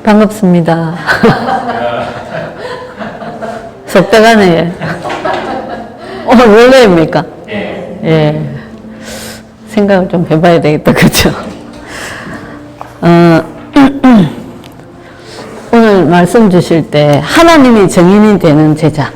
반갑습니다. 속다가네. 오늘 원래입니까? 예. 생각을 좀 해봐야 되겠다, 그죠? 오늘 말씀 주실 때 하나님이 증인이 되는 제자.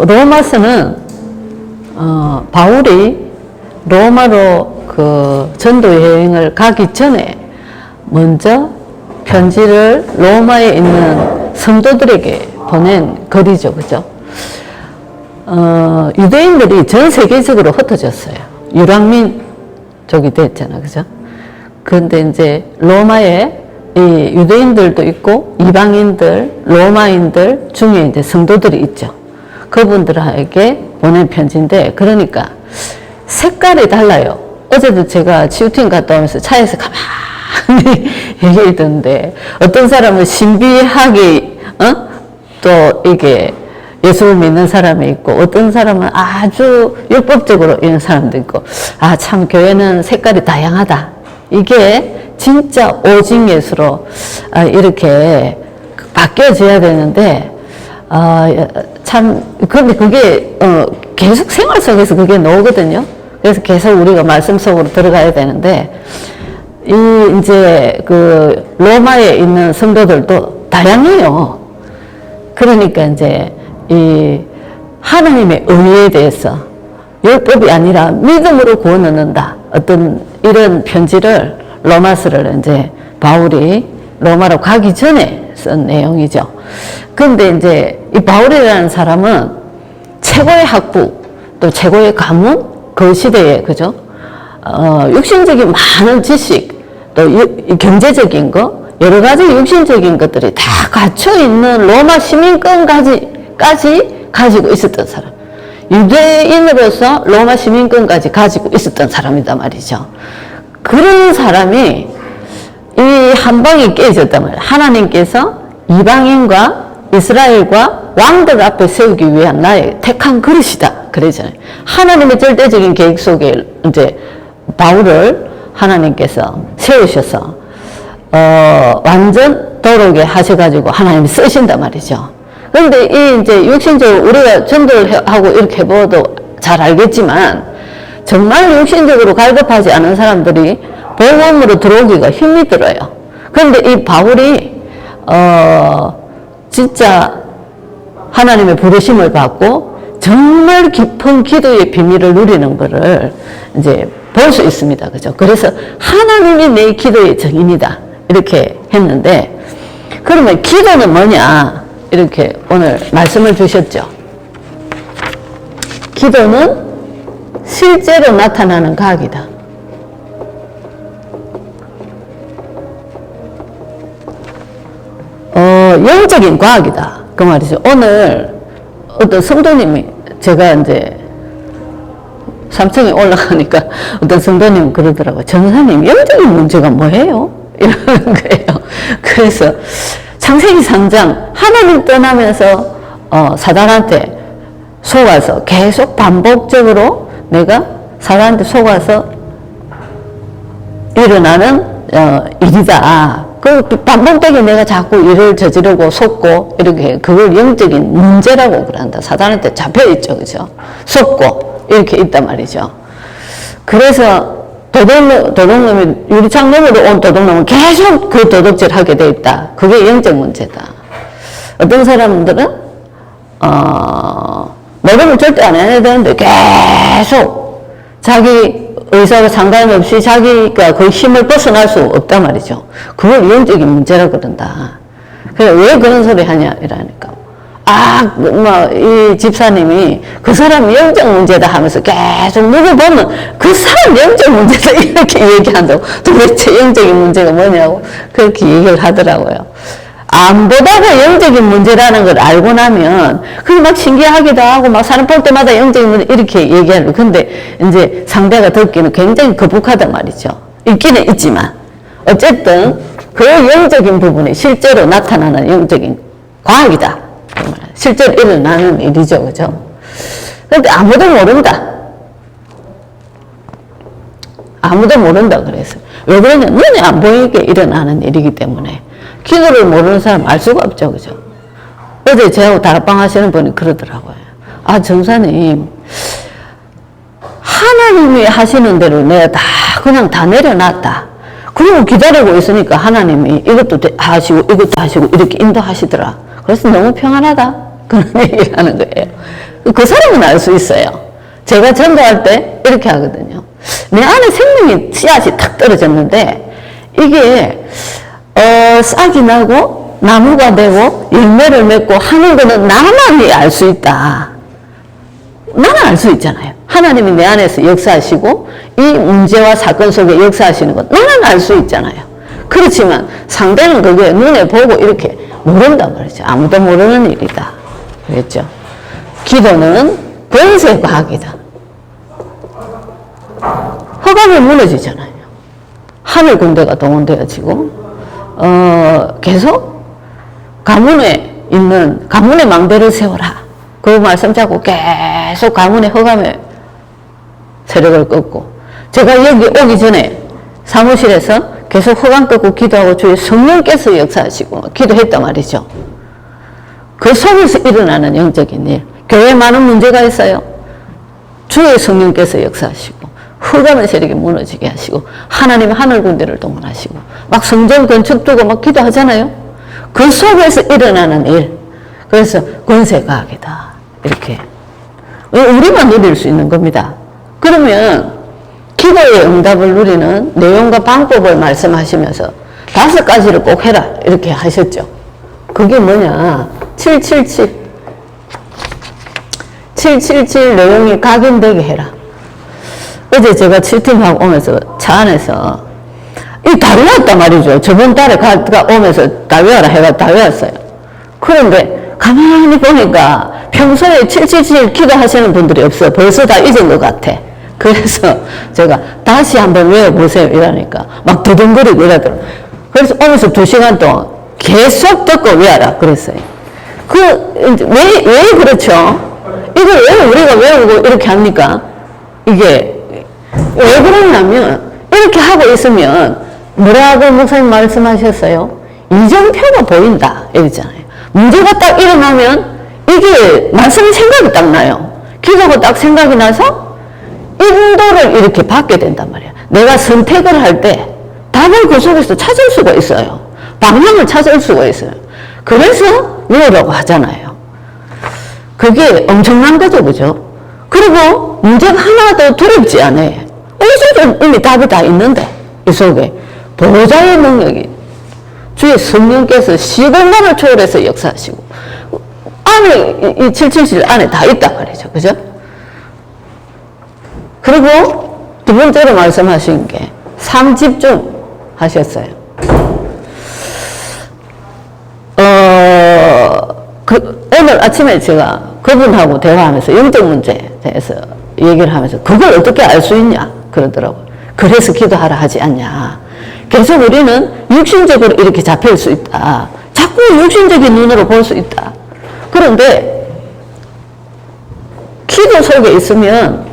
로마서는 바울이 로마로 그 전도 여행을 가기 전에 먼저 편지를 로마에 있는 성도들에게 보낸 글이죠, 그죠? 유대인들이 전 세계적으로 흩어졌어요. 유랑민족이 됐잖아, 그죠? 그런데 이제 로마에 이 유대인들도 있고 이방인들, 로마인들 중에 이제 성도들이 있죠. 그분들에게 보낸 편지인데, 그러니까 색깔이 달라요. 어제도 제가 치유팀 갔다 오면서 차에서 가만히 얘기했던데, 어떤 사람은 신비하게, 또 이게 예수를 믿는 사람이 있고, 어떤 사람은 아주 율법적으로 있는 사람도 있고, 아, 참, 교회는 색깔이 다양하다. 이게 진짜 오직 예수로 이렇게 바뀌어져야 되는데, 참, 그런데 그게, 계속 생활 속에서 그게 나오거든요. 그래서 계속 우리가 말씀 속으로 들어가야 되는데, 이제 그 로마에 있는 성도들도 다양해요. 그러니까 이제 이 하나님의 의에 대해서 율법이 아니라 믿음으로 구원 얻는다. 어떤 이런 편지를 로마서를 이제 바울이 로마로 가기 전에 쓴 내용이죠. 그런데 이제 이 바울이라는 사람은 최고의 학부 또 최고의 가문 그 시대에 그죠? 육신적인 많은 지식 또 경제적인 거 여러 가지 육신적인 것들이 다 갖춰 있는 로마 시민권까지 가지고 있었던 사람. 유대인으로서 로마 시민권까지 가지고 있었던 사람이단 말이죠. 그런 사람이 이 한 방이 깨졌단 말이에요. 하나님께서 이방인과 이스라엘과 왕들 앞에 세우기 위한 나의 택한 그릇이다. 그러잖아요. 하나님의 절대적인 계획 속에 이제 바울을 하나님께서 세우셔서 완전 도록에 하셔가지고 하나님이 쓰신단 말이죠. 그런데 이 이제 육신적으로 우리가 전도를 하고 이렇게 해봐도 잘 알겠지만 정말 육신적으로 갈급하지 않은 사람들이 복음으로 들어오기가 힘이 들어요. 그런데 이 바울이 진짜 하나님의 부르심을 받고 정말 깊은 기도의 비밀을 누리는 것을 이제 볼 수 있습니다. 그죠? 그래서 하나님이 내 기도의 증인이다. 이렇게 했는데, 그러면 기도는 뭐냐? 이렇게 오늘 말씀을 주셨죠. 기도는 실제로 나타나는 과학이다. 영적인 과학이다. 그 말이죠. 오늘 어떤 성도님이 제가 이제 3층에 올라가니까 어떤 성도님 그러더라고요. 전사님, 영적인 문제가 뭐예요? 이러는 거예요. 그래서 창세기 3장 하나님 떠나면서 사단한테 속아서 계속 반복적으로 내가 사단한테 속아서 일어나는 일이다. 그 반복되게 내가 자꾸 일을 저지르고 속고 이렇게 그걸 영적인 문제라고 그런다. 사단한테 잡혀있죠. 그죠? 속고 이렇게 있단 말이죠. 그래서 도둑놈이 유리창 너머로 온 도둑놈은 계속 그 도둑질 하게 돼 있다. 그게 영적 문제다. 어떤 사람들은 노력을 절대 안 해야 되는데 계속 자기 의사와 상관없이 자기가 그 힘을 벗어날 수 없단 말이죠. 그걸 영적인 문제라 그런다. 그래, 왜 그런 소리 하냐 이러니까, 이 집사님이 그 사람 영적 문제다 하면서 계속 물어보면 그 사람 영적 문제다 이렇게 얘기한다고. 도대체 영적인 문제가 뭐냐고 그렇게 얘기를 하더라고요. 안 보다가 영적인 문제라는 걸 알고 나면 그게 막 신기하기도 하고 막 사람 볼 때마다 영적인 문제 이렇게 얘기하는. 근데 이제 상대가 듣기는 굉장히 거북하단 말이죠. 있기는 있지만 어쨌든 그 영적인 부분이 실제로 나타나는 영적인 과학이다. 실제로 일어나는 일이죠. 그죠? 근데 아무도 모른다. 아무도 모른다 그랬어요. 왜 그러냐? 눈에 안 보이게 일어나는 일이기 때문에. 기도를 모르는 사람 알 수가 없죠. 그죠? 어제 저하고 다락방 하시는 분이 그러더라고요. 아, 정사님, 하나님이 하시는 대로 내가 그냥 다 내려놨다. 그리고 기다리고 있으니까 하나님이 이것도 하시고 이것도 하시고 이렇게 인도하시더라. 그래서 너무 평안하다. 그런 얘기를 하는 거예요. 그 사람은 알 수 있어요. 제가 전도할 때 이렇게 하거든요. 내 안에 생명의 씨앗이 탁 떨어졌는데 이게 싹이 나고 나무가 되고 열매를 맺고 하는 거는 나만이 알 수 있다. 나는 알 수 있잖아요. 하나님이 내 안에서 역사하시고 이 문제와 사건 속에 역사하시는 것 나는 알 수 있잖아요. 그렇지만 상대는 그게 눈에 보고 이렇게 모른단 말이죠. 아무도 모르는 일이다. 그랬죠. 기도는 권세 과학이다. 허감이 무너지잖아요. 하늘 군대가 동원되어지고 계속 가문에 있는 가문의 망대를 세워라. 그 말씀 잡고 계속 가문의 허감의 세력을 꺾고 제가 여기 오기 전에 사무실에서 계속 허감 꺾고 기도하고 주의 성령께서 역사하시고 기도했단 말이죠. 그 속에서 일어나는 영적인 일. 교회에 많은 문제가 있어요. 주의 성령께서 역사하시고 흑암의 세력이 무너지게 하시고 하나님 하늘 군대를 동원하시고 막 성전 건축 두고 막 기도하잖아요. 그 속에서 일어나는 일. 그래서 권세과학이다. 이렇게 우리만 누릴 수 있는 겁니다. 그러면 기도의 응답을 누리는 내용과 방법을 말씀하시면서 5가지를 꼭 해라 이렇게 하셨죠. 그게 뭐냐? 777 내용이 각인되게 해라. 어제 제가 7팀하고 오면서 차 안에서 이 다 외웠단 말이죠. 저번 달에 가 오면서 다 외워라 해가 다 외웠어요. 그런데 가만히 보니까 평소에 777 기도하시는 분들이 없어. 벌써 다 잊은 것 같아. 그래서 제가 다시 한번 외워보세요 이러니까 막 두둥거리고 이러더라고요. 그래서 오면서 2시간 동안 계속 듣고 외워라 그랬어요. 왜 그렇죠? 이걸 왜 우리가 외우고 이렇게 합니까? 이게 왜 그러냐면 이렇게 하고 있으면 뭐라고 목사님 말씀하셨어요? 이정표가 보인다 이랬잖아요. 문제가 딱 일어나면 이게 말씀 생각이 딱 나요. 기도가 딱 생각이 나서 인도를 이렇게 받게 된단 말이야. 내가 선택을 할 때 답을 그 속에서 찾을 수가 있어요. 방향을 찾을 수가 있어요. 그래서 외우라고 하잖아요. 그게 엄청난 거죠, 그죠? 그리고 문제가 하나도 두렵지 않아요. 이미 답이 다 있는데 이 속에 보호자의 능력이 주의 성령께서 시공간을 초월해서 역사하시고 안에 이 777 안에 다 있단 말이죠, 그죠? 그리고 2번째로 말씀하신 게 3집중 하셨어요. 오늘 아침에 제가 그분하고 대화하면서 영적 문제에 대해서 얘기를 하면서 그걸 어떻게 알 수 있냐 그러더라고요. 그래서 기도하라 하지 않냐. 계속 우리는 육신적으로 이렇게 잡힐 수 있다. 자꾸 육신적인 눈으로 볼 수 있다. 그런데 기도 속에 있으면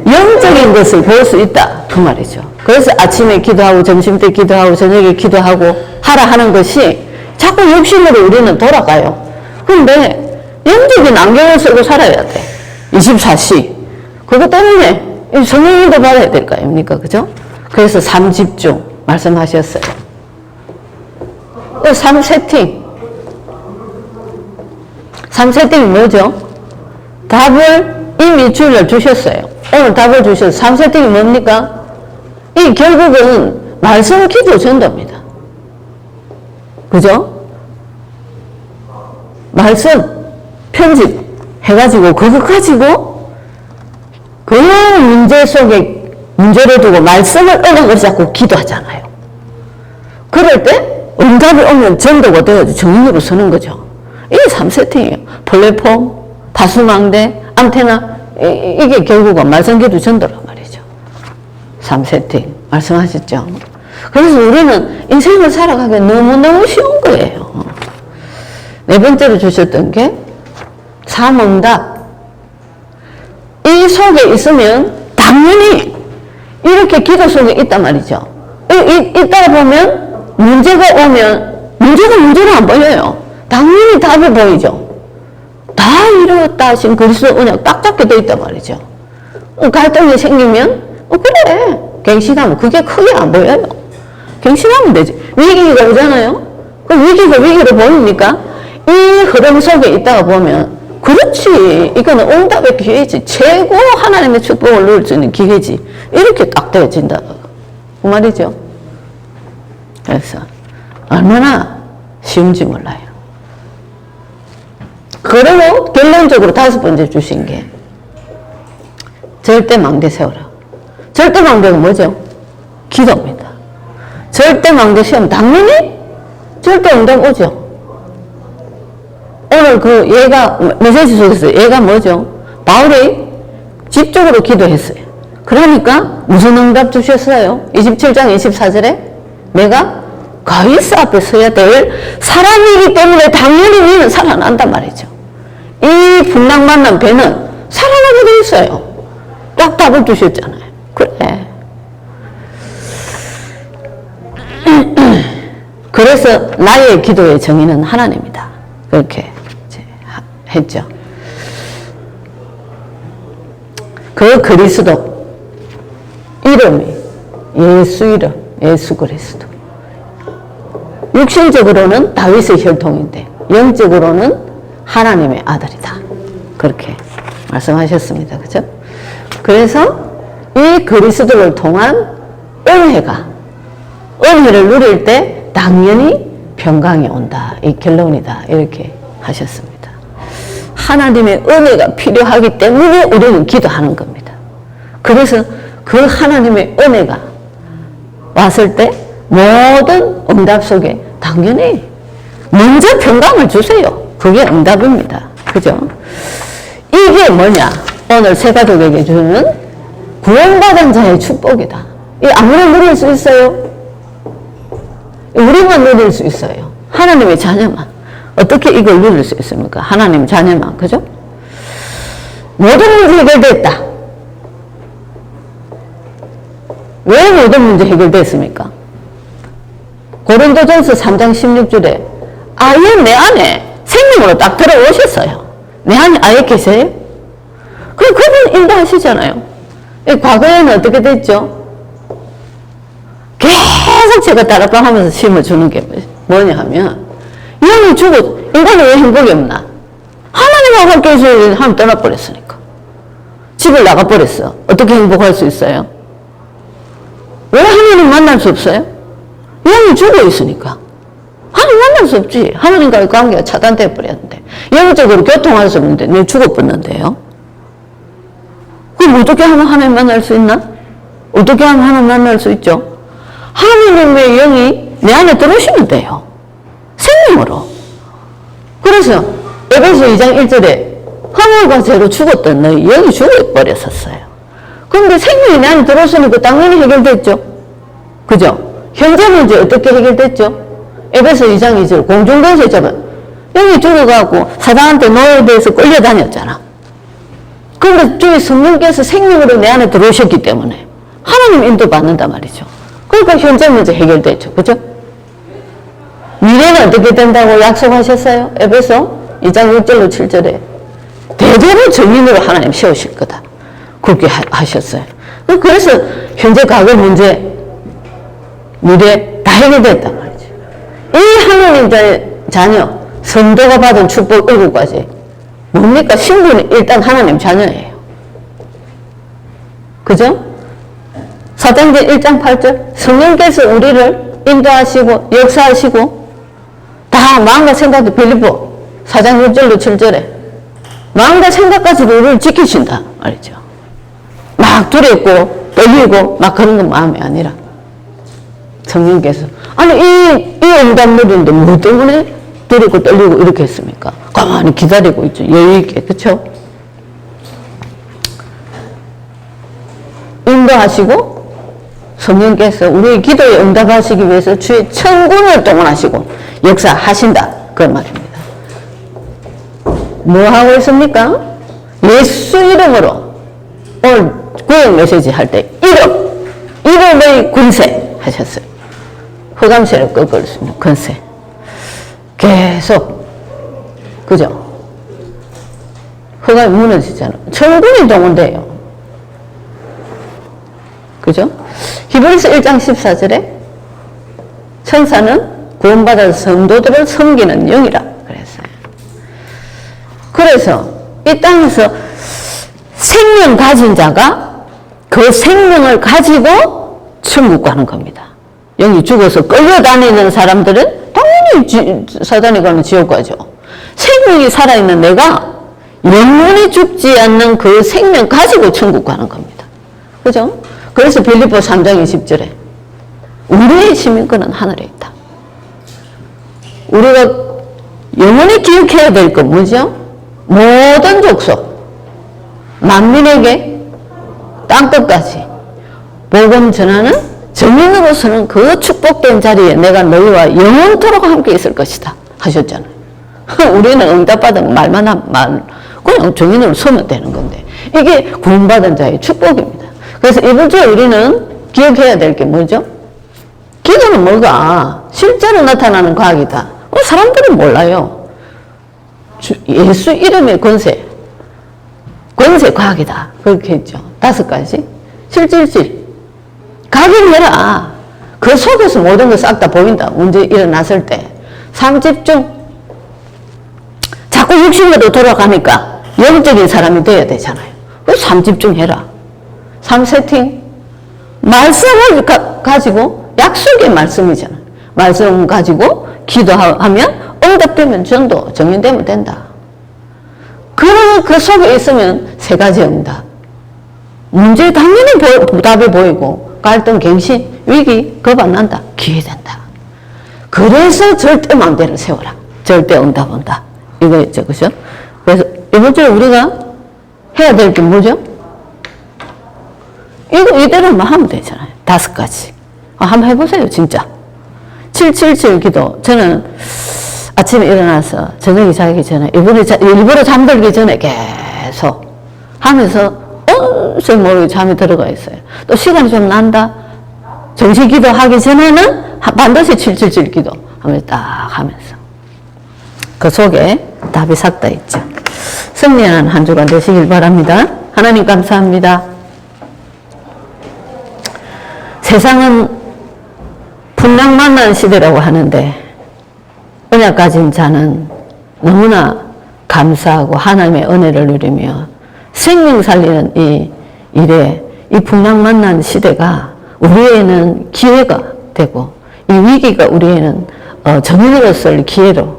영적인 것을 볼 수 있다. 그 말이죠. 그래서 아침에 기도하고 점심때 기도하고 저녁에 기도하고 하라 하는 것이 자꾸 육신으로 우리는 돌아가요. 그런데 영적인 안경을 쓰고 살아야 돼. 24시. 그것 때문에 성령님도 받아야 될 거 아닙니까? 그죠? 그래서 3집중 말씀하셨어요. 3세팅. 3세팅이 뭐죠? 답을 이미 주셨어요. 오늘 답을 주셔서 3세팅이 뭡니까? 이 결국은 말씀 기도 전도입니다. 그죠? 말씀 편집 해가지고 그거 가지고 그 문제 속에 문제를 두고 말씀을 얻어서 자꾸 기도하잖아요. 그럴 때 응답이 오면 전도가 되어서 정인으로 서는 거죠. 이게 3세팅이에요. 플랫폼, 다수망대, 안테나 이게 결국은 말씀기도 전도란 말이죠. 3세팅 말씀하셨죠. 그래서 우리는 인생을 살아가기 너무너무 쉬운 거예요. 4번째로 주셨던 게 3응답 이 속에 있으면 당연히 이렇게 기도 속에 있단 말이죠. 있다 보면 문제가 오면 문제로 안 보여요. 당연히 답이 보이죠. 다 이루었다 하신 그리스도 언약 딱 잡게 돼 있단 말이죠. 갈등이 생기면 그래 갱신하면 그게 크게 안 보여요. 갱신하면 되지. 위기가 오잖아요. 그 위기가 위기로 보입니까? 이 흐름 속에 있다가 보면 그렇지 이거는 응답의 기회지. 최고 하나님의 축복을 누릴 수 있는 기회지. 이렇게 딱 되어진다 그 말이죠. 그래서 얼마나 쉬운지 몰라요. 그리고 결론적으로 5번째 주신 게 절대 망대 세워라. 절대 망대가 뭐죠? 기도입니다. 절대 망대 세우면 당연히 절대 응답 오죠. 오늘 얘가 메시지 속에서 얘가 뭐죠? 바울이 집중적으로 기도했어요. 그러니까 무슨 응답 주셨어요? 27장 24절에 내가 가이사 앞에 서야 될 사람이기 때문에 당연히 너는 살아난단 말이죠. 이 풍랑 만난 배는 살아나게 돼 있어요. 딱 답을 주셨잖아요. 그래. 그래서 나의 기도의 정의는 하나님이다. 그렇게 했죠. 그 그리스도 이름이 예수 이름, 예수 그리스도. 육신적으로는 다윗의 혈통인데 영적으로는 하나님의 아들이다. 그렇게 말씀하셨습니다. 그죠? 그래서 이 그리스도를 통한 은혜를 누릴 때 당연히 평강이 온다. 이 결론이다. 이렇게 하셨습니다. 하나님의 은혜가 필요하기 때문에 우리는 기도하는 겁니다. 그래서 그 하나님의 은혜가 왔을 때 모든 응답 속에 당연히 먼저 평강을 주세요. 그게 응답입니다. 그죠? 이게 뭐냐? 오늘 새가족에게 주는 구원받은 자의 축복이다. 이 아무나 누릴 수 있어요? 우리만 누릴 수 있어요. 하나님의 자녀만. 어떻게 이걸 누릴 수 있습니까? 하나님의 자녀만. 그죠? 모든 문제 해결됐다. 왜 모든 문제 해결됐습니까? 고린도전서 3장 16절에 아예 내 안에 생명으로 딱 들어오셨어요. 내 안에 아예 계세요? 그럼 그분 인도하시잖아요. 과거에는 어떻게 됐죠? 계속 제가 다락방 하면서 심어주는 게 뭐냐 하면 영이 죽어 인간은 왜 행복이 없나? 하나님하고 함께 있어야 하나님 떠나버렸으니까. 집을 나가버렸어. 어떻게 행복할 수 있어요? 왜 하나님 만날 수 없어요? 영이 죽어 있으니까. 하나님 만날 수 없지. 하나님과의 관계가 차단되어 버렸는데 영적으로 교통할 수 없는데 내 죽어버렸는데요. 그럼 어떻게 하면 하나님 만날 수 있나? 어떻게 하면 하나님 만날 수 있죠? 하나님의 영이 내 안에 들어오시면 돼요. 생명으로. 그래서 에베소 2장 1절에 허물과 죄로 죽었던 너희 영이 죽어버렸었어요. 그런데 생명이 내 안에 들어오시니까 당연히 해결됐죠. 그죠? 현재 문제 어떻게 해결됐죠? 에베소 2장 2절 공중권세 있잖아요. 영이 죽어가고 사단한테 노예돼서 끌려다녔잖아. 그런데 저기 성령께서 생명으로 내 안에 들어오셨기 때문에 하나님 인도 받는단 말이죠. 그러니까 현재 문제 해결됐죠. 그죠? 미래는 어떻게 된다고 약속하셨어요? 에베소 2장 6절로 7절에 대대로 정인으로 하나님 세우실 거다. 그렇게 하셨어요. 그래서 현재 과거 문제 미래 다 해결됐단 말이죠. 이 하나님 자녀 성도가 받은 축복 7가지 뭡니까? 신분이 일단 하나님 자녀예요. 그죠? 사도행전 1장 8절 성령께서 우리를 인도하시고 역사하시고 다 마음과 생각도 빌리보 4장 6절로 7절에 마음과 생각까지도 우리를 지키신다 말이죠. 막 두렵고 떨리고 막 그런 건 마음이 아니라 성령께서 아니 이 응답 누리는데 뭐 때문에 두렵고 떨리고 이렇게 했습니까? 가만히 기다리고 있죠. 여유있게. 그쵸? 인도하시고 성령께서 우리의 기도에 응답하시기 위해서 주의 천군을 동원하시고 역사하신다. 그 말입니다. 뭐 하고 있습니까? 예수 이름으로 오늘 구역 메시지 할 때 1억의 권세 하셨어요. 흑암세를 꺾을 수 있는 권세. 계속, 그죠? 흑암이 무너지잖아. 천군이 동원돼요. 그죠? 히브리서 1장 14절에 천사는 구원받은 성도들을 섬기는 영이라 그랬어요. 그래서 이 땅에서 생명 가진 자가 그 생명을 가지고 천국 가는 겁니다. 영이 죽어서 끌려다니는 사람들은 당연히 사단이 가는 지옥 가죠. 생명이 살아있는 내가 영원히 죽지 않는 그 생명 가지고 천국 가는 겁니다. 그죠? 그래서 빌립보 3장 20절에 우리의 시민권은 하늘에 있다. 우리가 영원히 기억해야 될 건 뭐죠? 모든 족속, 만민에게 땅끝까지 복음 전하는 정인으로서는 그 축복된 자리에 내가 너희와 영원토록 함께 있을 것이다 하셨잖아요. 우리는 응답받은 말만 말, 그냥 정인으로 서면 되는 건데 이게 구원받은 자의 축복입니다. 그래서 이번 주에 우리는 기억해야 될 게 뭐죠? 기도는 뭐가? 실제로 나타나는 과학이다. 사람들은 몰라요. 예수 이름의 권세 과학이다. 그렇게 했죠. 5가지. 실질질. 각인해라. 그 속에서 모든 거 싹 다 보인다. 문제 일어났을 때. 3집중. 자꾸 육신으로 돌아가니까 영적인 사람이 돼야 되잖아요. 그래서 3집중해라. 3세팅. 말씀을 가지고 약속의 말씀이잖아. 말씀 가지고 기도하면 응답되면 전도 정인되면 된다. 그러면 그 속에 있으면 3가지 응답. 문제 당연히 답이 보이고 갈등, 갱신, 위기, 겁 안 난다. 기회된다. 그래서 절대 마음대로 세워라. 절대 응답 온다. 이거였죠. 그죠? 그래서 이번 주에 우리가 해야 될 게 뭐죠? 이거 이대로만 하면 되잖아요. 5가지. 한번 해보세요. 진짜. 777 기도. 저는 아침에 일어나서 저녁에 자기 전에 일부러 잠들기 전에 계속 하면서 어서 모르게 잠이 들어가 있어요. 또 시간이 좀 난다. 정시 기도하기 전에는 반드시 777 기도 하면서 딱 하면서 그 속에 답이 싹 다 있죠. 승리하는 한 주간 되시길 바랍니다. 하나님 감사합니다. 세상은 풍랑 만난 시대라고 하는데 언약 가진 자는 너무나 감사하고 하나님의 은혜를 누리며 생명 살리는 이 일에 이 풍랑 만난 시대가 우리에는 기회가 되고 이 위기가 우리에는 정인으로서의 기회로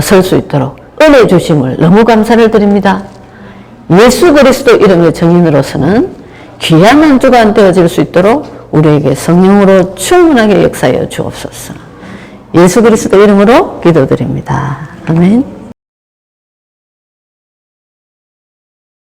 설 수 있도록 은혜 주심을 너무 감사를 드립니다. 예수 그리스도 이름의 정인으로서는 귀한 한 주간 되어질 수 있도록 우리에게 성령으로 충분하게 역사하여 주옵소서. 예수 그리스도 이름으로 기도드립니다. 아멘.